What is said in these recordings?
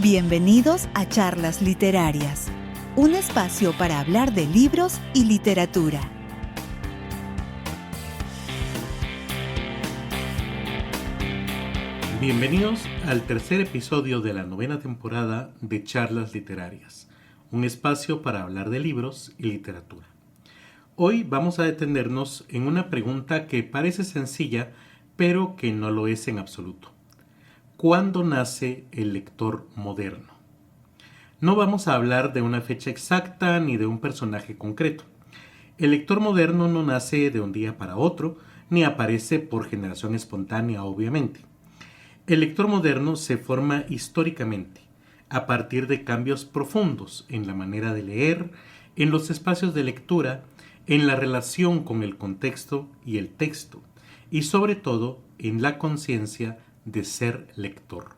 Bienvenidos a Charlas Literarias, un espacio para hablar de libros y literatura. Bienvenidos al tercer episodio de la 9ª temporada de Charlas Literarias, un espacio para hablar de libros y literatura. Hoy vamos a detenernos en una pregunta que parece sencilla, pero que no lo es en absoluto. ¿Cuándo nace el lector moderno? No vamos a hablar de una fecha exacta ni de un personaje concreto. El lector moderno no nace de un día para otro, ni aparece por generación espontánea, obviamente. El lector moderno se forma históricamente, a partir de cambios profundos en la manera de leer, en los espacios de lectura, en la relación con el contexto y el texto, y sobre todo en la conciencia de ser lector.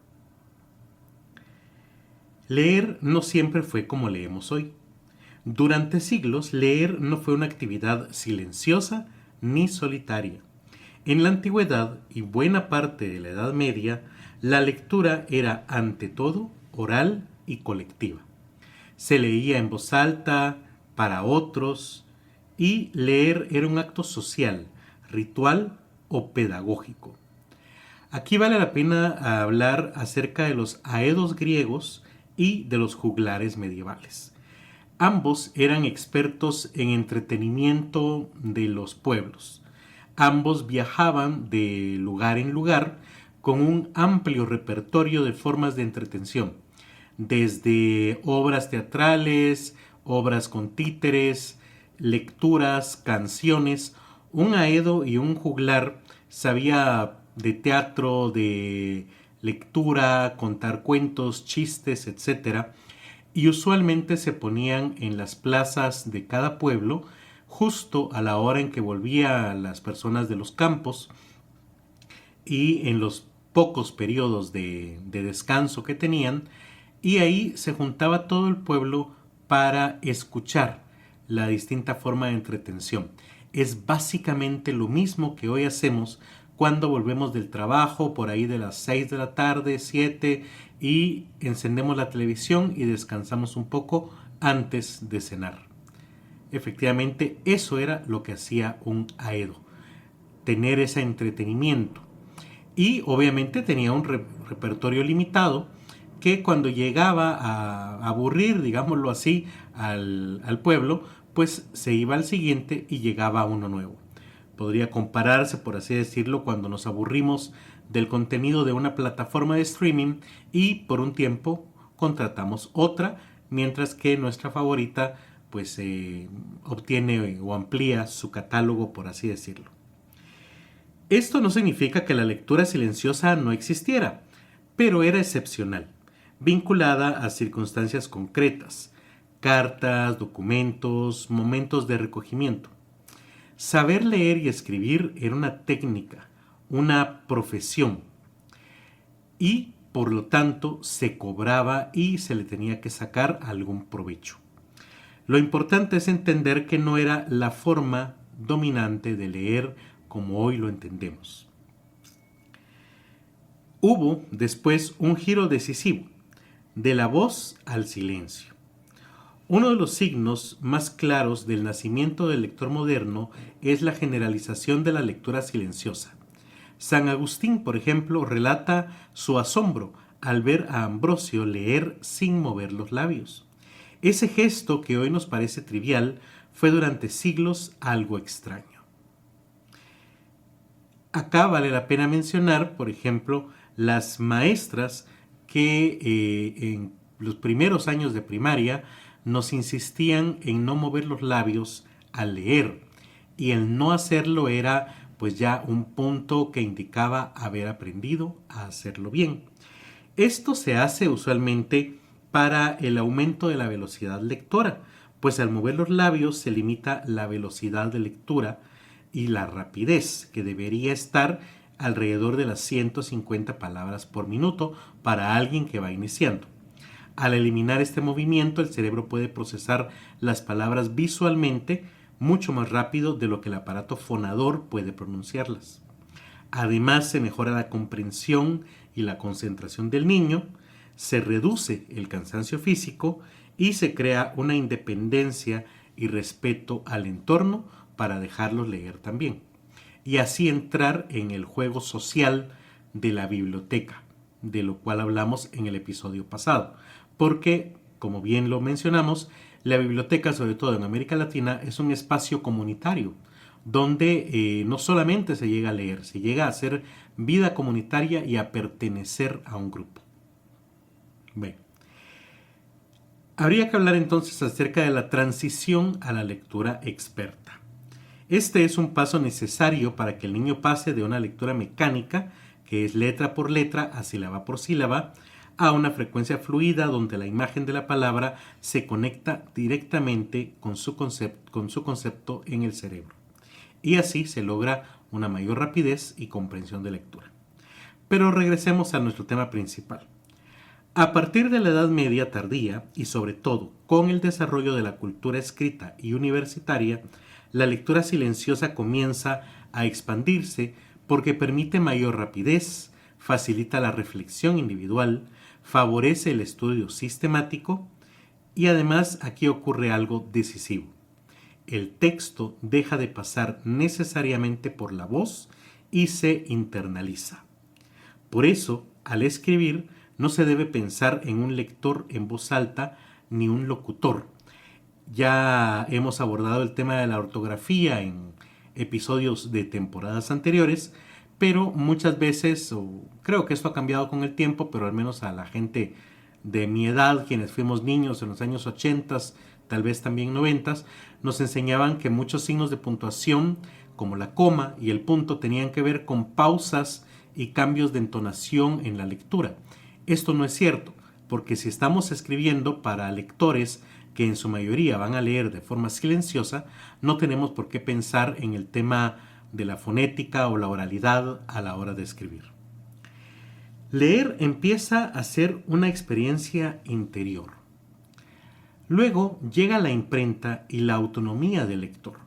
Leer no siempre fue como leemos hoy. Durante siglos, leer no fue una actividad silenciosa ni solitaria. En la antigüedad y buena parte de la Edad Media, la lectura era ante todo oral y colectiva. Se leía en voz alta, para otros, y leer era un acto social, ritual o pedagógico. Aquí vale la pena hablar acerca de los aedos griegos y de los juglares medievales. Ambos eran expertos en entretenimiento de los pueblos. Ambos viajaban de lugar en lugar con un amplio repertorio de formas de entretención, desde obras teatrales, obras con títeres, lecturas, canciones. Un aedo y un juglar sabía de teatro, de lectura, contar cuentos, chistes, etc. Y usualmente se ponían en las plazas de cada pueblo justo a la hora en que volvían las personas de los campos y en los pocos periodos de descanso que tenían, y ahí se juntaba todo el pueblo para escuchar la distinta forma de entretención. Es básicamente lo mismo que hoy hacemos cuando volvemos del trabajo por ahí de las 6 de la tarde, 7, y encendemos la televisión y descansamos un poco antes de cenar. Efectivamente, eso era lo que hacía un aedo, tener ese entretenimiento. Y obviamente tenía un repertorio limitado que cuando llegaba a aburrir, digámoslo así, al pueblo, pues se iba al siguiente y llegaba uno nuevo. Podría compararse, por así decirlo, cuando nos aburrimos del contenido de una plataforma de streaming y por un tiempo contratamos otra, mientras que nuestra favorita pues obtiene o amplía su catálogo, por así decirlo. Esto no significa que la lectura silenciosa no existiera, pero era excepcional, vinculada a circunstancias concretas, cartas, documentos, momentos de recogimiento. Saber leer y escribir era una técnica, una profesión, y por lo tanto se cobraba y se le tenía que sacar algún provecho. Lo importante es entender que no era la forma dominante de leer como hoy lo entendemos. Hubo después un giro decisivo, de la voz al silencio. Uno de los signos más claros del nacimiento del lector moderno es la generalización de la lectura silenciosa. San Agustín, por ejemplo, relata su asombro al ver a Ambrosio leer sin mover los labios. Ese gesto que hoy nos parece trivial fue durante siglos algo extraño. Acá vale la pena mencionar, por ejemplo, las maestras que en los primeros años de primaria nos insistían en no mover los labios al leer, y el no hacerlo era pues ya un punto que indicaba haber aprendido a hacerlo bien. Esto se hace usualmente para el aumento de la velocidad lectora, pues al mover los labios se limita la velocidad de lectura y la rapidez, que debería estar alrededor de las 150 palabras por minuto para alguien que va iniciando. Al eliminar este movimiento, el cerebro puede procesar las palabras visualmente mucho más rápido de lo que el aparato fonador puede pronunciarlas. Además, se mejora la comprensión y la concentración del niño, se reduce el cansancio físico y se crea una independencia y respeto al entorno para dejarlos leer también. Y así entrar en el juego social de la biblioteca, de lo cual hablamos en el episodio pasado. Porque, como bien lo mencionamos, la biblioteca, sobre todo en América Latina, es un espacio comunitario, donde no solamente se llega a leer, se llega a hacer vida comunitaria y a pertenecer a un grupo. Bien. Habría que hablar entonces acerca de la transición a la lectura experta. Este es un paso necesario para que el niño pase de una lectura mecánica, que es letra por letra, a sílaba por sílaba, a una frecuencia fluida donde la imagen de la palabra se conecta directamente con su concepto en el cerebro. Y así se logra una mayor rapidez y comprensión de lectura. Pero regresemos a nuestro tema principal. A partir de la Edad Media tardía, y sobre todo con el desarrollo de la cultura escrita y universitaria, la lectura silenciosa comienza a expandirse porque permite mayor rapidez, facilita la reflexión individual, favorece el estudio sistemático y además aquí ocurre algo decisivo. El texto deja de pasar necesariamente por la voz y se internaliza. Por eso, al escribir, no se debe pensar en un lector en voz alta ni un locutor. Ya hemos abordado el tema de la ortografía en episodios de temporadas anteriores, pero muchas veces, creo que esto ha cambiado con el tiempo, pero al menos a la gente de mi edad, quienes fuimos niños en los años 80, tal vez también 90, nos enseñaban que muchos signos de puntuación, como la coma y el punto, tenían que ver con pausas y cambios de entonación en la lectura. Esto no es cierto, porque si estamos escribiendo para lectores que en su mayoría van a leer de forma silenciosa, no tenemos por qué pensar en el tema de la fonética o la oralidad a la hora de escribir. Leer empieza a ser una experiencia interior. Luego llega la imprenta y la autonomía del lector.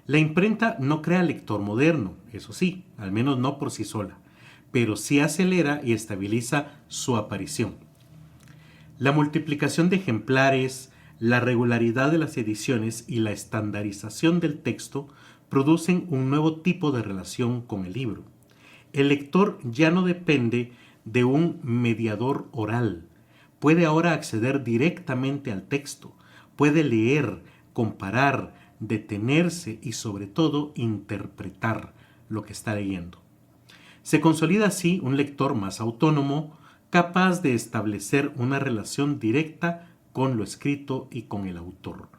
La imprenta no crea lector moderno, eso sí, al menos no por sí sola, pero sí acelera y estabiliza su aparición. La multiplicación de ejemplares, la regularidad de las ediciones y la estandarización del texto producen un nuevo tipo de relación con el libro. El lector ya no depende de un mediador oral. Puede ahora acceder directamente al texto, puede leer, comparar, detenerse y sobre todo interpretar lo que está leyendo. Se consolida así un lector más autónomo, capaz de establecer una relación directa con lo escrito y con el autor.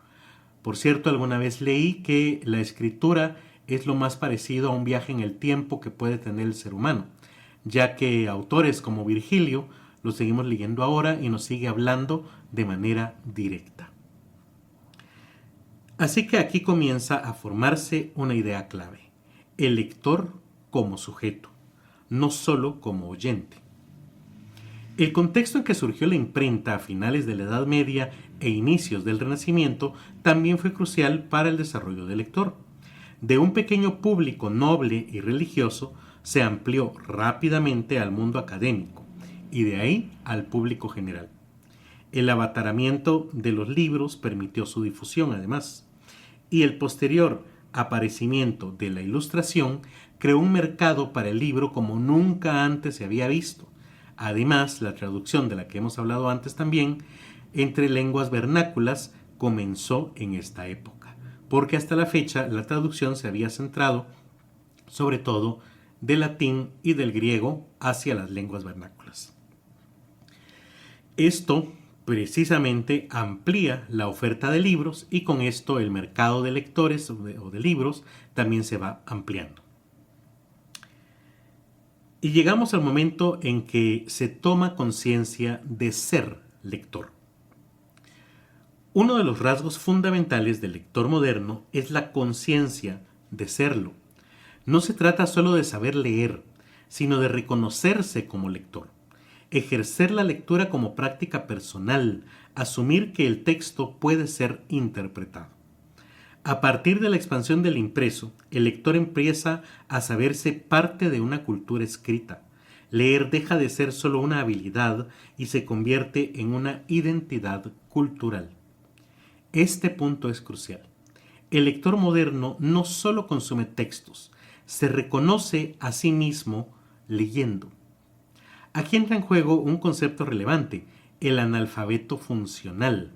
Por cierto, alguna vez leí que la escritura es lo más parecido a un viaje en el tiempo que puede tener el ser humano, ya que autores como Virgilio lo seguimos leyendo ahora y nos sigue hablando de manera directa. Así que aquí comienza a formarse una idea clave: el lector como sujeto, no solo como oyente. El contexto en que surgió la imprenta a finales de la Edad Media e inicios del Renacimiento también fue crucial para el desarrollo del lector. De un pequeño público noble y religioso se amplió rápidamente al mundo académico y de ahí al público general. El abataramiento de los libros permitió su difusión además, y el posterior aparecimiento de la Ilustración creó un mercado para el libro como nunca antes se había visto. Además, la traducción de la que hemos hablado antes también, entre lenguas vernáculas, comenzó en esta época, porque hasta la fecha la traducción se había centrado sobre todo del latín y del griego hacia las lenguas vernáculas. Esto precisamente amplía la oferta de libros y con esto el mercado de lectores o de libros también se va ampliando. Y llegamos al momento en que se toma conciencia de ser lector. Uno de los rasgos fundamentales del lector moderno es la conciencia de serlo. No se trata solo de saber leer, sino de reconocerse como lector, ejercer la lectura como práctica personal, asumir que el texto puede ser interpretado. A partir de la expansión del impreso, el lector empieza a saberse parte de una cultura escrita. Leer deja de ser solo una habilidad y se convierte en una identidad cultural. Este punto es crucial. El lector moderno no solo consume textos, se reconoce a sí mismo leyendo. Aquí entra en juego un concepto relevante, el analfabeto funcional.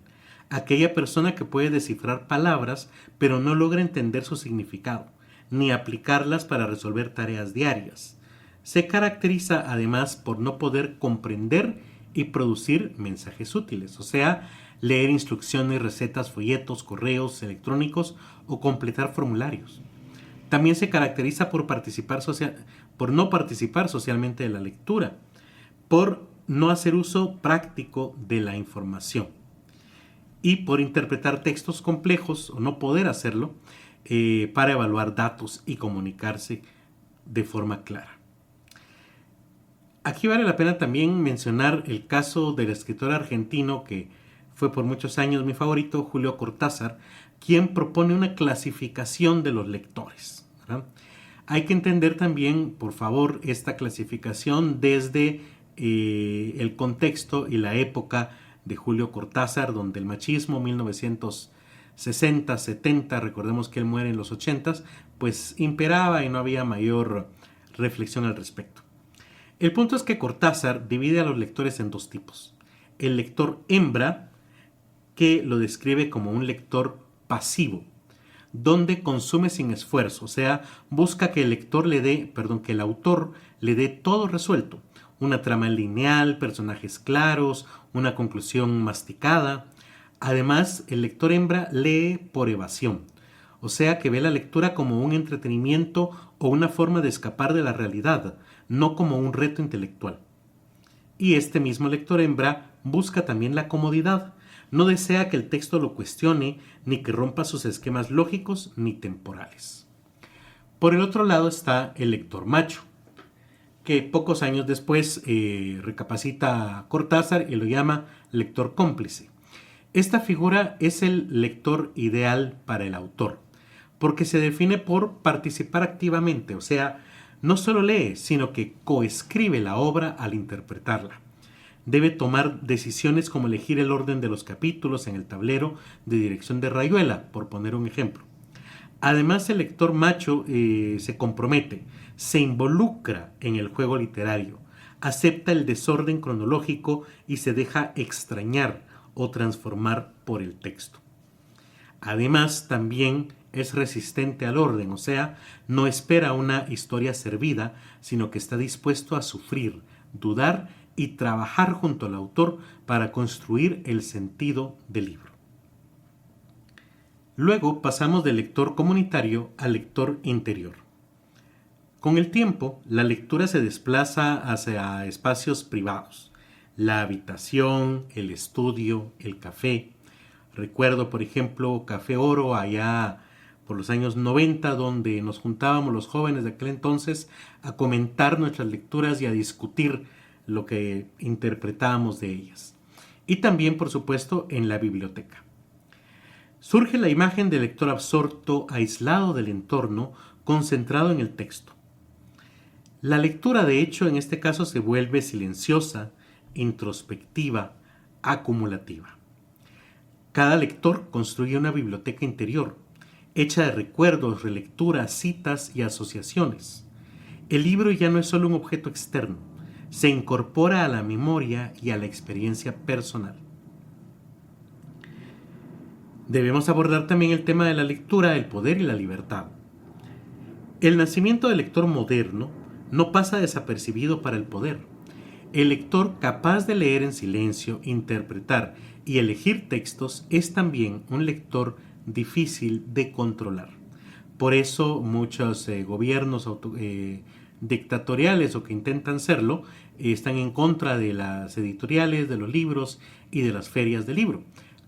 Aquella persona que puede descifrar palabras, pero no logra entender su significado, ni aplicarlas para resolver tareas diarias. Se caracteriza además por no poder comprender y producir mensajes útiles, o sea, leer instrucciones, recetas, folletos, correos electrónicos o completar formularios. También se caracteriza por no participar socialmente de la lectura, por no hacer uso práctico de la información y por interpretar textos complejos o no poder hacerlo para evaluar datos y comunicarse de forma clara. Aquí vale la pena también mencionar el caso del escritor argentino que fue por muchos años mi favorito, Julio Cortázar, quien propone una clasificación de los lectores, ¿verdad? Hay que entender también, por favor, esta clasificación desde el contexto y la época de Julio Cortázar, donde el machismo, 1960, 70, recordemos que él muere en los 80, pues imperaba y no había mayor reflexión al respecto. El punto es que Cortázar divide a los lectores en dos tipos. El lector hembra, que lo describe como un lector pasivo, donde consume sin esfuerzo, o sea, busca que el autor le dé todo resuelto, una trama lineal, personajes claros, una conclusión masticada. Además, el lector hembra lee por evasión, o sea que ve la lectura como un entretenimiento o una forma de escapar de la realidad, no como un reto intelectual. Y este mismo lector hembra busca también la comodidad, no desea que el texto lo cuestione, ni que rompa sus esquemas lógicos ni temporales. Por el otro lado está el lector macho, que pocos años después recapacita Cortázar y lo llama lector cómplice. Esta figura es el lector ideal para el autor, porque se define por participar activamente, o sea, no solo lee, sino que coescribe la obra al interpretarla. Debe tomar decisiones como elegir el orden de los capítulos en el tablero de dirección de rayuela, por poner un ejemplo. Además, el lector macho se compromete, se involucra en el juego literario, acepta el desorden cronológico y se deja extrañar o transformar por el texto. Además, también es resistente al orden, o sea, no espera una historia servida, sino que está dispuesto a sufrir, dudar y trabajar junto al autor para construir el sentido del libro. Luego pasamos del lector comunitario al lector interior. Con el tiempo, la lectura se desplaza hacia espacios privados, la habitación, el estudio, el café. Recuerdo, por ejemplo, Café Oro allá por los años 90, donde nos juntábamos los jóvenes de aquel entonces a comentar nuestras lecturas y a discutir lo que interpretábamos de ellas. Y también, por supuesto, en la biblioteca. Surge la imagen del lector absorto, aislado del entorno, concentrado en el texto. La lectura, de hecho, en este caso se vuelve silenciosa, introspectiva, acumulativa. Cada lector construye una biblioteca interior, hecha de recuerdos, relecturas, citas y asociaciones. El libro ya no es solo un objeto externo, se incorpora a la memoria y a la experiencia personal. Debemos abordar también el tema de la lectura, el poder y la libertad. El nacimiento del lector moderno no pasa desapercibido para el poder. El lector capaz de leer en silencio, interpretar y elegir textos es también un lector difícil de controlar. Por eso muchos gobiernos dictatoriales o que intentan serlo están en contra de las editoriales, de los libros y de las ferias del libro,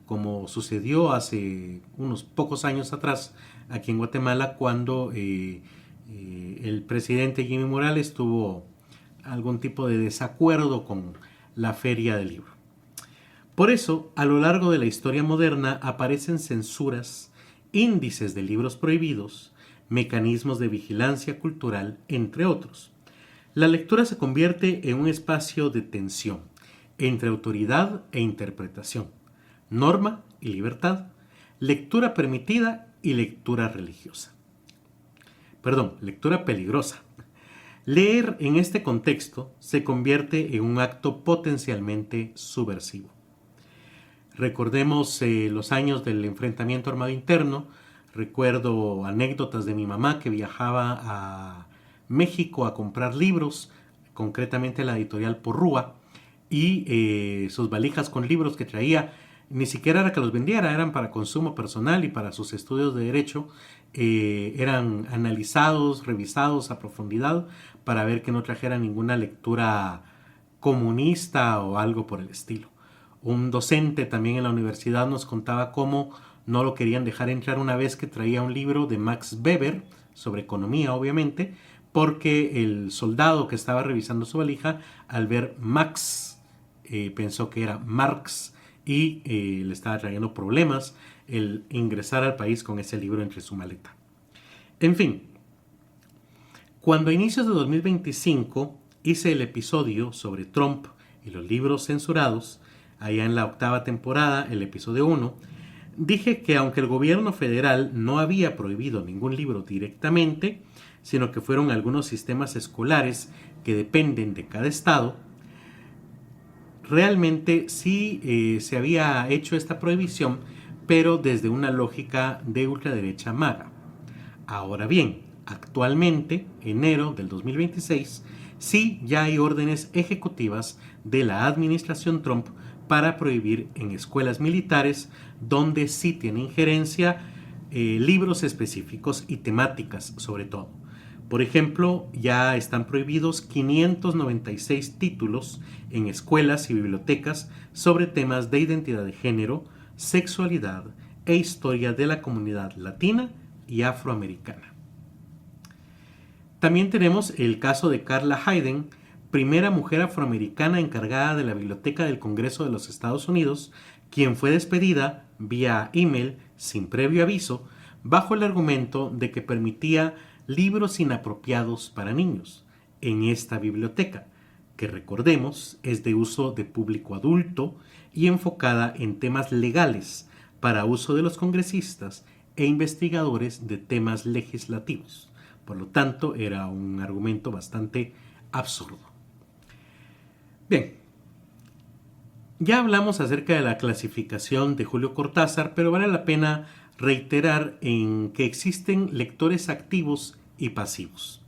como sucedió hace unos pocos años atrás aquí en Guatemala cuando el presidente Jimmy Morales tuvo algún tipo de desacuerdo con la feria del libro. Por eso, a lo largo de la historia moderna aparecen censuras, índices de libros prohibidos, mecanismos de vigilancia cultural, entre otros. La lectura se convierte en un espacio de tensión entre autoridad e interpretación, norma y libertad, lectura permitida y lectura religiosa. Lectura peligrosa. Leer en este contexto se convierte en un acto potencialmente subversivo. Recordemos los años del enfrentamiento armado interno. Recuerdo anécdotas de mi mamá que viajaba a México a comprar libros, concretamente la editorial Porrúa, y sus valijas con libros que traía ni siquiera era que los vendiera, eran para consumo personal y para sus estudios de derecho. Eran analizados, revisados a profundidad para ver que no trajera ninguna lectura comunista o algo por el estilo. Un docente también en la universidad nos contaba cómo no lo querían dejar entrar una vez que traía un libro de Max Weber, sobre economía obviamente, porque el soldado que estaba revisando su valija, al ver Max, pensó que era Marx y le estaba trayendo problemas el ingresar al país con ese libro entre su maleta. En fin, cuando a inicios de 2025 hice el episodio sobre Trump y los libros censurados, allá en la 8ª temporada, el episodio 1, dije que aunque el gobierno federal no había prohibido ningún libro directamente, sino que fueron algunos sistemas escolares que dependen de cada estado, realmente sí se había hecho esta prohibición, pero desde una lógica de ultraderecha maga. Ahora bien, actualmente, enero del 2026, sí ya hay órdenes ejecutivas de la administración Trump para prohibir en escuelas militares donde sí tiene injerencia libros específicos y temáticas sobre todo. Por ejemplo, ya están prohibidos 596 títulos en escuelas y bibliotecas sobre temas de identidad de género, sexualidad e historia de la comunidad latina y afroamericana. También tenemos el caso de Carla Hayden, primera mujer afroamericana encargada de la Biblioteca del Congreso de los Estados Unidos, quien fue despedida vía email sin previo aviso, bajo el argumento de que permitía libros inapropiados para niños en esta biblioteca, que recordemos es de uso de público adulto y enfocada en temas legales para uso de los congresistas e investigadores de temas legislativos. Por lo tanto, era un argumento bastante absurdo. Bien, ya hablamos acerca de la clasificación de Julio Cortázar, pero vale la pena reiterar en que existen lectores activos y pasivos.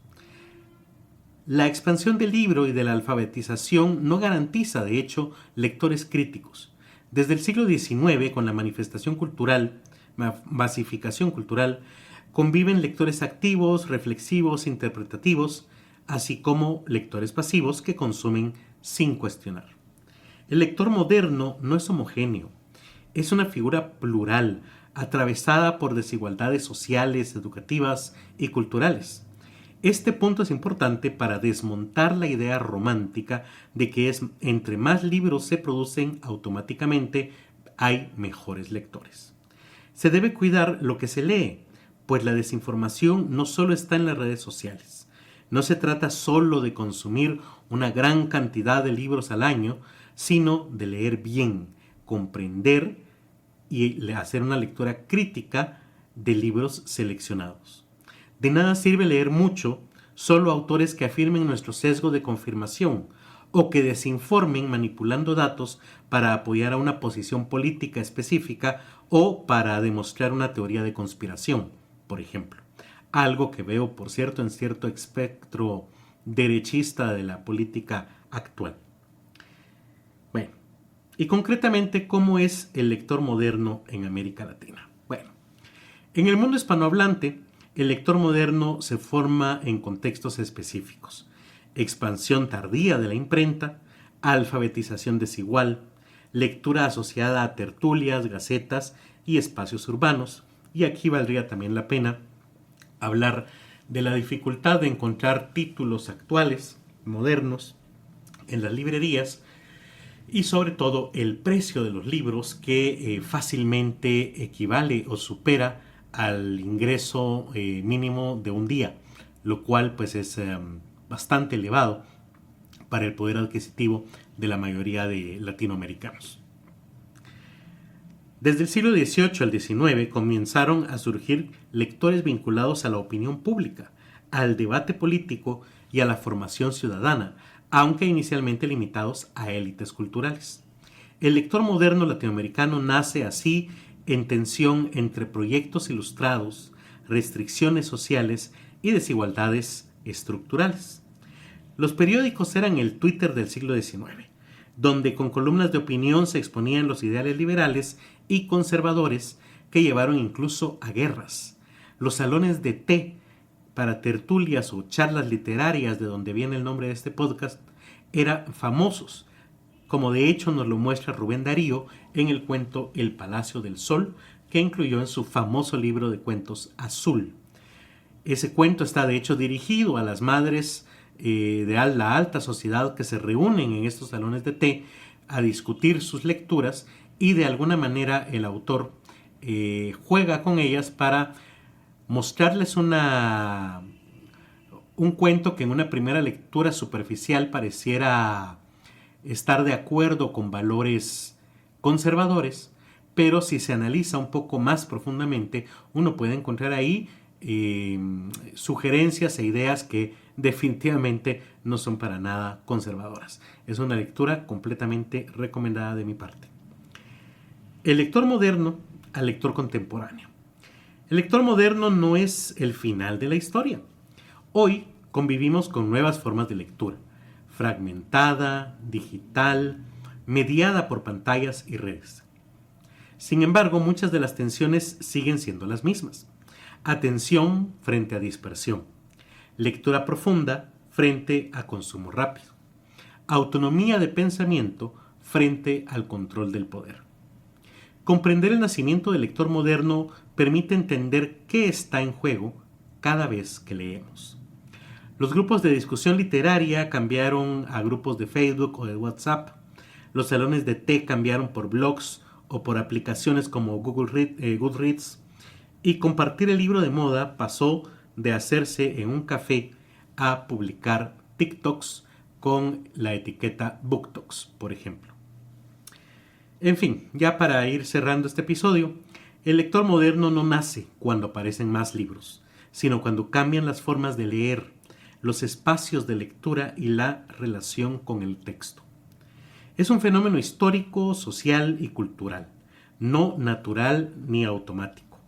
La expansión del libro y de la alfabetización no garantiza, de hecho, lectores críticos. Desde el siglo XIX, con la masificación cultural, conviven lectores activos, reflexivos, interpretativos, así como lectores pasivos que consumen sin cuestionar. El lector moderno no es homogéneo, es una figura plural, atravesada por desigualdades sociales, educativas y culturales. Este punto es importante para desmontar la idea romántica de que entre más libros se producen automáticamente hay mejores lectores. Se debe cuidar lo que se lee, pues la desinformación no solo está en las redes sociales. No se trata solo de consumir una gran cantidad de libros al año, sino de leer bien, comprender y hacer una lectura crítica de libros seleccionados. De nada sirve leer mucho solo autores que afirmen nuestro sesgo de confirmación o que desinformen manipulando datos para apoyar a una posición política específica o para demostrar una teoría de conspiración, por ejemplo. Algo que veo, por cierto, en cierto espectro derechista de la política actual. Bueno, y concretamente, ¿cómo es el lector moderno en América Latina? Bueno, en el mundo hispanohablante, el lector moderno se forma en contextos específicos. Expansión tardía de la imprenta, alfabetización desigual, lectura asociada a tertulias, gacetas y espacios urbanos. Y aquí valdría también la pena hablar de la dificultad de encontrar títulos actuales, modernos, en las librerías, y sobre todo el precio de los libros que fácilmente equivale o supera al ingreso mínimo de un día, lo cual pues es bastante elevado para el poder adquisitivo de la mayoría de latinoamericanos. Desde el siglo XVIII al XIX comenzaron a surgir lectores vinculados a la opinión pública, al debate político y a la formación ciudadana, aunque inicialmente limitados a élites culturales. El lector moderno latinoamericano nace así en tensión entre proyectos ilustrados, restricciones sociales y desigualdades estructurales. Los periódicos eran el Twitter del siglo XIX, donde con columnas de opinión se exponían los ideales liberales y conservadores que llevaron incluso a guerras. Los salones de té para tertulias o charlas literarias, de donde viene el nombre de este podcast, eran famosos, como de hecho nos lo muestra Rubén Darío en el cuento El Palacio del Sol, que incluyó en su famoso libro de cuentos Azul. Ese cuento está de hecho dirigido a las madres de la alta sociedad que se reúnen en estos salones de té a discutir sus lecturas, y de alguna manera el autor juega con ellas para mostrarles un cuento que en una primera lectura superficial pareciera estar de acuerdo con valores conservadores, pero si se analiza un poco más profundamente, uno puede encontrar ahí sugerencias e ideas que definitivamente no son para nada conservadoras. Es una lectura completamente recomendada de mi parte. El lector moderno al lector contemporáneo. El lector moderno no es el final de la historia. Hoy convivimos con nuevas formas de lectura, fragmentada, digital, mediada por pantallas y redes. Sin embargo, muchas de las tensiones siguen siendo las mismas. Atención frente a dispersión. Lectura profunda frente a consumo rápido. Autonomía de pensamiento frente al control del poder. Comprender el nacimiento del lector moderno permite entender qué está en juego cada vez que leemos. Los grupos de discusión literaria cambiaron a grupos de Facebook o de WhatsApp. Los salones de té cambiaron por blogs o por aplicaciones como Goodreads. Y compartir el libro de moda pasó de hacerse en un café a publicar TikToks con la etiqueta BookToks, por ejemplo. En fin, ya para ir cerrando este episodio, el lector moderno no nace cuando aparecen más libros, sino cuando cambian las formas de leer, los espacios de lectura y la relación con el texto. Es un fenómeno histórico, social y cultural, no natural ni automático.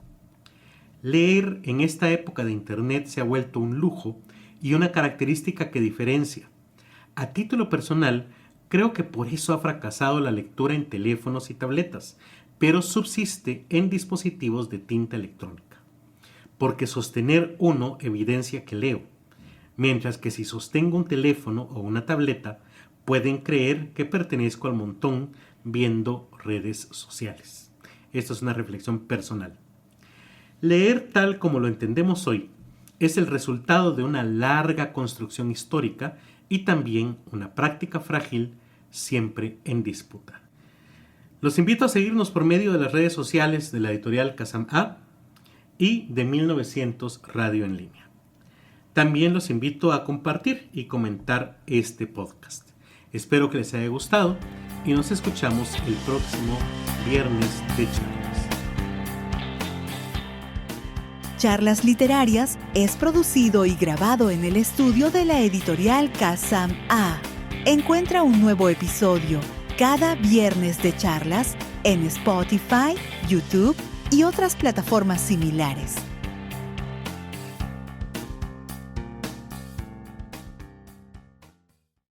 Leer en esta época de Internet se ha vuelto un lujo y una característica que diferencia. A título personal, creo que por eso ha fracasado la lectura en teléfonos y tabletas, pero subsiste en dispositivos de tinta electrónica. Porque sostener uno evidencia que leo, mientras que si sostengo un teléfono o una tableta, pueden creer que pertenezco al montón viendo redes sociales. Esto es una reflexión personal. Leer tal como lo entendemos hoy es el resultado de una larga construcción histórica y también una práctica frágil siempre en disputa. Los invito a seguirnos por medio de las redes sociales de la editorial Kazam A y de 1900 Radio en Línea. También los invito a compartir y comentar este podcast. Espero que les haya gustado y nos escuchamos el próximo viernes de charlas. Charlas Literarias es producido y grabado en el estudio de la editorial Kazam A. Encuentra un nuevo episodio cada viernes de charlas en Spotify, YouTube y otras plataformas similares.